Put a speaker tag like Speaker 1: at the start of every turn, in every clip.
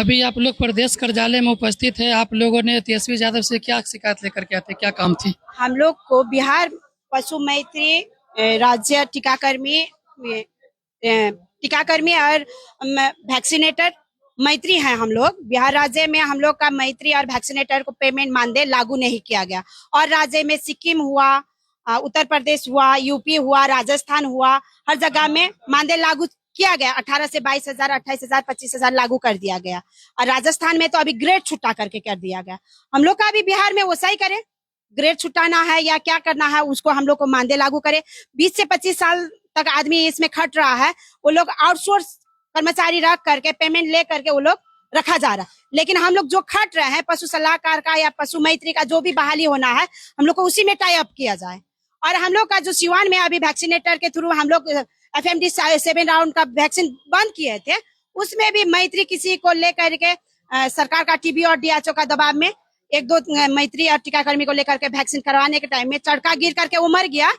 Speaker 1: अभी आप लोग प्रदेश कार्यालय में उपस्थित है। आप लोगों ने तेजस्वी यादव से क्या शिकायत लेकर के आते, क्या काम थी?
Speaker 2: हम लोग को बिहार पशु मैत्री राज्य टीकाकर्मी और वैक्सीनेटर मैत्री है। हम लोग बिहार राज्य में हम लोग का मैत्री और वैक्सीनेटर को पेमेंट मानदेय लागू नहीं किया गया, और राज्य में सिक्किम हुआ, उत्तर प्रदेश हुआ, यूपी हुआ, राजस्थान हुआ, हर जगह में मानदेय लागू किया गया। 18 से 22,000, 28,000, 25,000 लागू कर दिया गया। और राजस्थान में तो अभी ग्रेड छुट्टा करके कर दिया गया। हम लोग का अभी बिहार में वैसा ही करे, ग्रेड छुटाना है या क्या करना है उसको हम लोग को मानदेय लागू करे। 20 से 25 साल तक आदमी इसमें खट रहा है, वो लोग आउटसोर्स कर्मचारी रख करके पेमेंट ले करके वो लोग रखा जा रहा है। लेकिन हम लोग जो खट रहे हैं पशु सलाहकार का या पशु मैत्री का जो भी बहाली होना है, हम लोग को उसी में टाई अप किया जाए। और हम लोग का जो सिवान में अभी वैक्सीनेटर के थ्रू हम लोग FMD 7 राउंड का वैक्सीन बंद किए थे, उसमें भी मैत्री किसी को लेकर के सरकार का TB और DHO का दबाव में एक दो मैत्री और टीकाकर्मी को लेकर के वैक्सीन करवाने के टाइम में चढ़का गिर करके वो मर गया।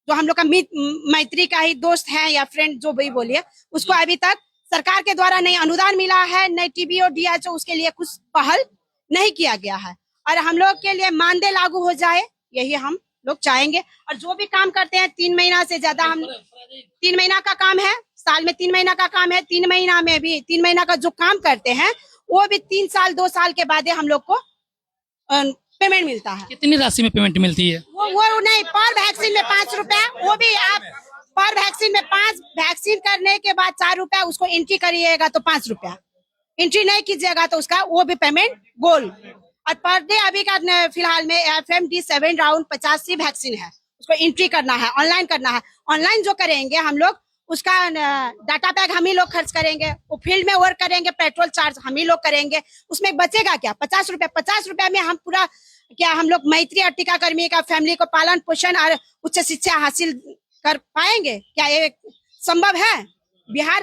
Speaker 2: जो हम लोग का मैत्री का ही दोस्त है या फ्रेंड जो भी बोलिए, उसको अभी तक सरकार के द्वारा नहीं अनुदान मिला है, नहीं TB और DHO उसके लिए कुछ पहल नहीं किया गया है। और हम लोग के लिए मानदेय लागू हो जाए, यही हम लोग चाहेंगे। और जो भी काम करते हैं 3 महीना से ज्यादा, हम 3 महीना का काम है, साल में 3 महीना का काम है, 3 महीना में भी 3 महीना का जो काम करते हैं वो भी 3 साल 2 साल के बाद हम लोग को पेमेंट मिलता है।
Speaker 1: कितनी राशि में पेमेंट मिलती है?
Speaker 2: वो नहीं, पर वैक्सीन में 5 रुपया, वो भी आप पर वैक्सीन में 5 वैक्सीन करने के बाद 4 रुपया, उसको एंट्री करिएगा तो 5 रुपया, एंट्री नहीं कीजिएगा तो उसका वो भी पेमेंट गोल। और पर डे अभी का फिलहाल में FMD 7 राउंड 85 वैक्सीन है, उसको एंट्री करना है, ऑनलाइन करना है। ऑनलाइन जो करेंगे हम लोग उसका डाटा पैक हम ही लोग खर्च करेंगे, वो फील्ड में वर्क करेंगे, पेट्रोल चार्ज हम ही लोग करेंगे, उसमें बचेगा क्या? 50 रुपया। 50 रुपया में हम पूरा क्या हम लोग मैत्री और टीकाकर्मी का फैमिली को पालन पोषण और उच्च शिक्षा हासिल कर पाएंगे क्या? ये संभव है? बिहार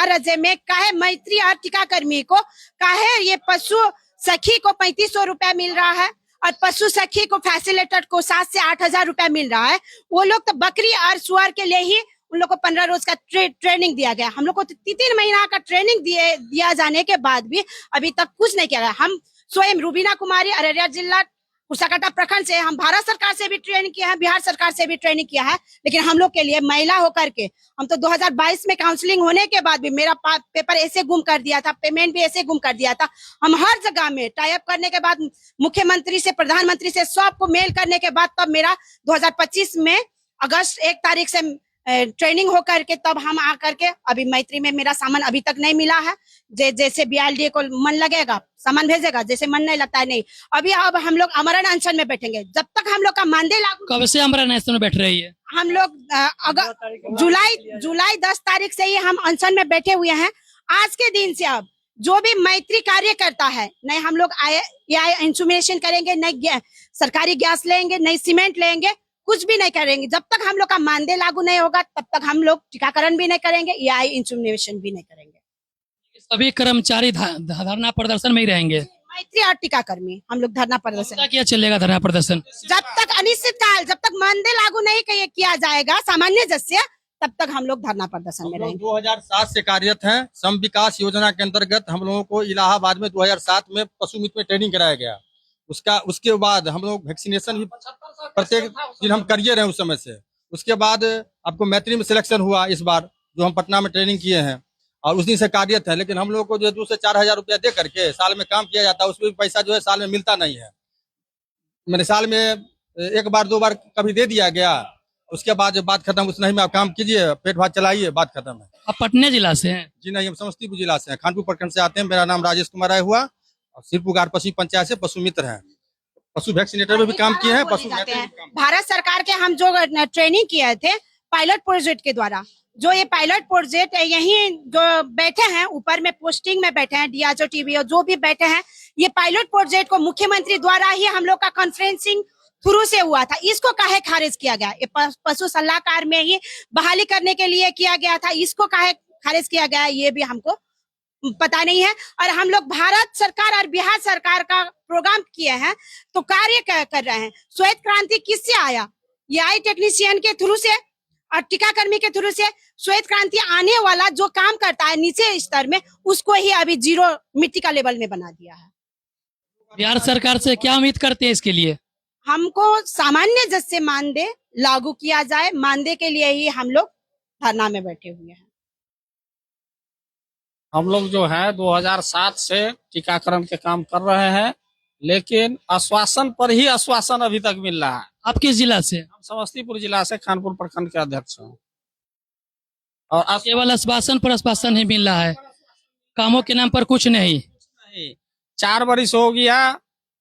Speaker 2: राज्य में काहे मैत्री और टीकाकर्मी को, काहे ये पशु सखी को 3500 रुपया मिल रहा है और पशु सखी को फैसिलिटेटर को 7 से 8,000 रुपया मिल रहा है। वो लोग तो बकरी और सुअर के लिए ही उन लोग को 15 रोज का ट्रेनिंग दिया गया। हम लोग को 3 महीना का ट्रेनिंग दिया जाने के बाद भी अभी तक कुछ नहीं किया गया। हम स्वयं रूबीना कुमारी अररिया जिला कुर्साकांटा प्रखंड से, हम भारत सरकार से भी ट्रेनिंग किया है, बिहार सरकार से भी ट्रेनिंग किया है, लेकिन हम लोग के लिए महिला होकर के हम तो 2022 में काउंसलिंग होने के बाद भी मेरा पेपर ऐसे गुम कर दिया था, पेमेंट भी ऐसे गुम कर दिया था। हम हर जगह में टाई अप करने के बाद मुख्यमंत्री से, प्रधानमंत्री से सबको मेल करने के बाद तब मेरा 2025 में अगस्त 1 तारीख से ट्रेनिंग होकर के तब हम आकर के अभी मैत्री में मेरा सामान अभी तक नहीं मिला है। जैसे BLDA को मन लगेगा सामान भेजेगा, जैसे मन नहीं लगता है नहीं। अभी अब हम लोग अमरण अनशन में बैठेंगे जब तक हम लोग का मानदेय लागू।
Speaker 1: कब से अमरण अनशन में बैठ रही है?
Speaker 2: हम लोग जुलाई 10 तारीख से ही हम अनशन में बैठे हुए हैं। आज के दिन से अब जो भी मैत्री कार्य करता है, नहीं हम लोग इंसुमिनेशन करेंगे, नहीं सरकारी गैस लेंगे, नहीं सीमेंट लेंगे, कुछ भी नहीं करेंगे। जब तक हम लोग का मानदेय लागू नहीं होगा तब तक हम लोग टीकाकरण भी नहीं करेंगे या इंसुमिनेशन भी नहीं करेंगे।
Speaker 1: सभी कर्मचारी धरना प्रदर्शन में ही रहेंगे?
Speaker 2: मैत्री और टीकाकर्मी हम लोग धरना प्रदर्शन।
Speaker 1: क्या चलेगा धरना प्रदर्शन?
Speaker 2: जब तक अनिश्चित काल, जब तक मानदेय लागू नहीं किया जाएगा सामान्य जैसे, तब तक हम लोग धरना प्रदर्शन में रहेंगे।
Speaker 3: 2007 से कार्यरत हैं। सम विकास योजना के अंतर्गत हम लोगों को इलाहाबाद में 2007 में पशु मित्र में ट्रेनिंग कराया गया। उसके बाद हम लोग वैक्सीनेशन भी प्रत्येक दिन हम करिए रहे उस समय से। उसके बाद आपको मैत्री में सिलेक्शन हुआ इस बार, जो हम पटना में ट्रेनिंग किए हैं और उस दिन से कार्यरत है। लेकिन हम लोग को जो 2 से 4,000 रुपया दे करके साल में काम किया जाता है, उसमें भी पैसा जो है साल में मिलता नहीं है। मैंने साल में 1 बार 2 बार कभी दे दिया गया, उसके बाद जब बात खत्म, उस नहीं में आप काम कीजिए, पेट भात चलाइए, बात खत्म है।
Speaker 1: आप पटना जिला से हैं?
Speaker 3: जी नहीं, हम समस्तीपुर जिला से हैं, खानपुर प्रखंड से आते हैं। मेरा नाम राजेश कुमार राय हुआ और सिरपुर पशु पंचायत से पशु मित्र हैं। पशु वैक्सीनेटर में भी काम किए हैं, पशु
Speaker 2: भारत सरकार के हम जो ट्रेनिंग किए थे पायलट प्रोजेक्ट के द्वारा, जो ये पायलट प्रोजेक्ट यही जो बैठे हैं ऊपर में पोस्टिंग में बैठे हैं, DHO TB जो भी बैठे हैं, ये पायलट प्रोजेक्ट को मुख्यमंत्री द्वारा ही हम लोग का कॉन्फ्रेंसिंग थ्रू से हुआ था। इसको काहे खारिज किया गया? ये पशु सलाहकार में ही बहाली करने के लिए किया गया था, इसको काहे खारिज किया गया ये भी हमको पता नहीं है। और हम लोग भारत सरकार और बिहार सरकार का प्रोग्राम किए हैं तो कार्य कर रहे हैं। श्वेत क्रांति किससे आया? ये आई टेक्नीशियन के थ्रू से और टीकाकर्मी के थ्रू से। श्वेत क्रांति आने वाला जो काम करता है नीचे स्तर में, उसको ही अभी जीरो मिट्टी का लेवल में बना दिया है।
Speaker 1: बिहार सरकार से क्या उम्मीद करते हैं इसके लिए?
Speaker 2: हमको सामान्य जैसे मानदेय लागू किया जाए, मानदेय के लिए ही हम लोग धरना में बैठे हुए हैं।
Speaker 4: हम लोग जो है 2007 से टीकाकरण के काम कर रहे हैं, लेकिन आश्वासन पर ही आश्वासन अभी तक मिल रहा है।
Speaker 1: आप किस जिला से?
Speaker 4: हम समस्तीपुर जिला से खानपुर प्रखंड के अध्यक्ष हैं। और
Speaker 1: केवल आश्वासन पर आश्वासन ही मिल रहा है, कामों के नाम पर कुछ नहीं।
Speaker 4: 4 वर्ष हो गया,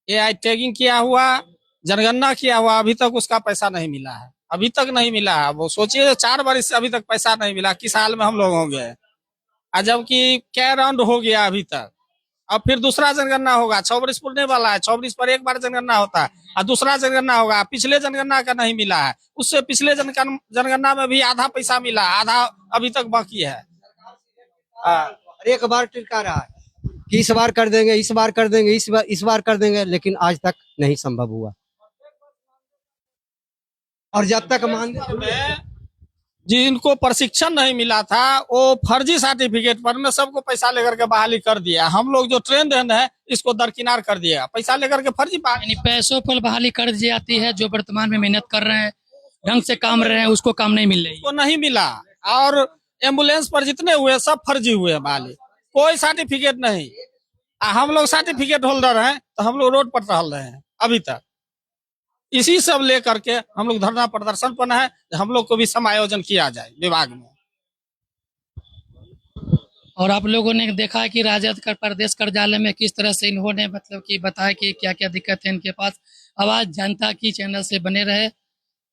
Speaker 4: AI टैगिंग किया हुआ, जनगणना किया हुआ, अभी तक उसका पैसा नहीं मिला है, अभी तक नहीं मिला है। वो सोचिए 4 वर्ष से अभी तक पैसा नहीं मिला, किस हाल में हम लोग होंगे। जबकि क्या राउंड हो गया अभी तक, अब फिर दूसरा जनगणना होगा, 6 वर्ष पूरने वाला है, 6 वर्ष पर एक बार जनगणना होता है और दूसरा जनगणना होगा। पिछले जनगणना का नहीं मिला है, उससे पिछले जनगणना में भी आधा पैसा मिला, आधा अभी तक बाकी है।
Speaker 5: एक बार टिका रहा है कि इस बार कर देंगे, इस बार कर देंगे, इस बार कर देंगे, लेकिन आज तक नहीं संभव हुआ। और जब तक
Speaker 4: जिनको प्रशिक्षण नहीं मिला था, वो फर्जी सर्टिफिकेट पर में सबको पैसा लेकर के बहाली कर दिया। हम लोग जो ट्रेंड है इसको दरकिनार कर दिया, पैसा लेकर के फर्जी
Speaker 1: यानी पैसों पर बहाली कर दी जाती है। जो वर्तमान में मेहनत कर रहे हैं, ढंग से काम रहे हैं, उसको काम नहीं मिल रही।
Speaker 4: उसको नहीं मिला। और एम्बुलेंस पर जितने हुए सब फर्जी हुए बहाली, कोई सर्टिफिकेट नहीं। हम लोग सर्टिफिकेट होल्डर हैं, तो हम लोग रोड पर टहल रहे हैं अभी तक। इसी सब लेकर के हम लोग धरना प्रदर्शन पर है, हम लोग को भी समायोजन किया जाए विभाग में।
Speaker 1: और आप लोगों ने देखा है कि राजद का प्रदेश कार्यालय में किस तरह से इन्होंने मतलब कि बताया कि क्या क्या दिक्कत है इनके पास। आवाज जनता की चैनल से बने रहे,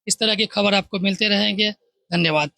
Speaker 1: इस तरह की खबर आपको मिलते रहेंगे। धन्यवाद।